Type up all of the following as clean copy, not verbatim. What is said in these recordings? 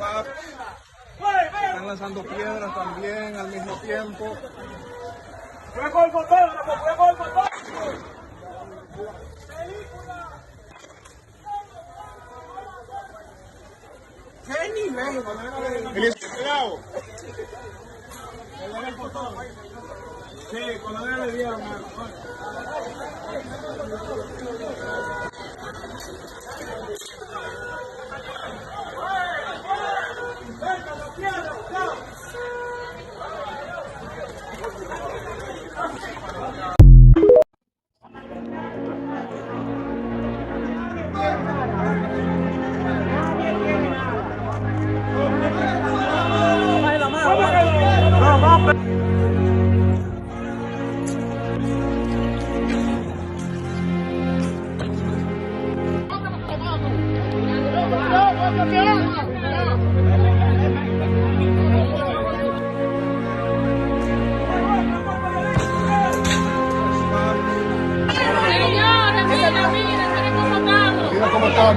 Están lanzando piedras también al mismo tiempo. ¡Qué nivel! ¡Cuidado! Sí, cuando le dieron,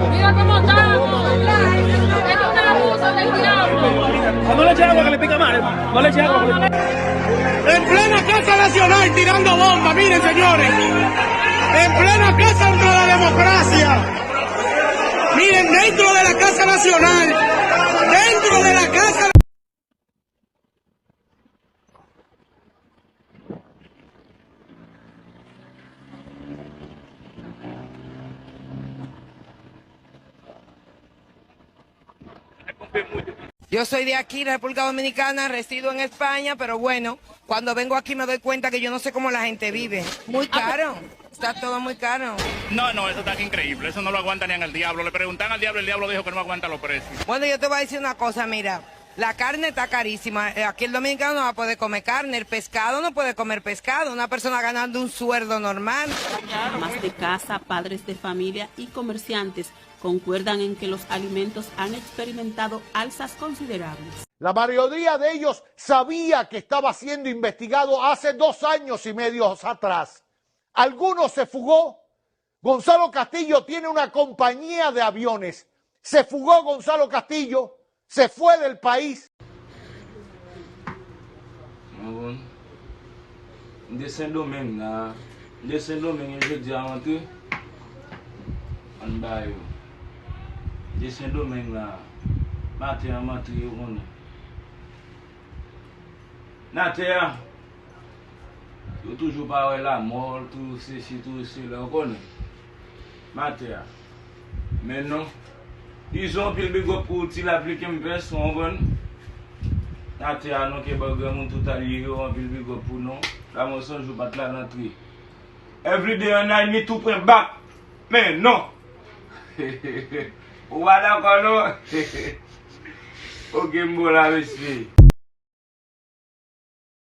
Mira cómo estamos. Esto es un abuso del diablo. No le eche agua que le pica mal, hermano. No le eche agua que le pica. En plena Casa Nacional tirando bombas, miren señores. En plena Casa de la Democracia. Miren, dentro de la Casa Nacional. Dentro de la Casa. Yo soy de aquí, República Dominicana, resido en España, pero bueno, cuando vengo aquí me doy cuenta que yo no sé cómo la gente vive. Muy caro, está todo muy caro. No, eso está increíble. Eso no lo aguanta ni en el diablo. Le preguntan al diablo, el diablo dijo que no aguanta los precios. Bueno, yo te voy a decir una cosa, mira, la carne está carísima. Aquí el dominicano no va a poder comer carne, el pescado no puede comer pescado, una persona ganando un sueldo normal. Amas de casa, padres de familia y comerciantes concuerdan en que los alimentos han experimentado alzas considerables. La mayoría de ellos sabía que estaba siendo investigado hace 2 años y medio atrás. Algunos se fugó. Gonzalo Castillo tiene una compañía de aviones. Se fugó Gonzalo Castillo, se fue del país. Desen domen la, mate yo konen. Nate ya, yo toujou pa wè la mol, tout se si, tout se la, konen. Mate ya. Men non, yon pil big up pou ti la plike mpes, kon. Nate ya non ke bagay moun tout ali, yon pil big up pou non. La moun sonjou pat la nan tri. Every day and night me 2 point back. Men non. Wala kono. Ok, mbola, messi.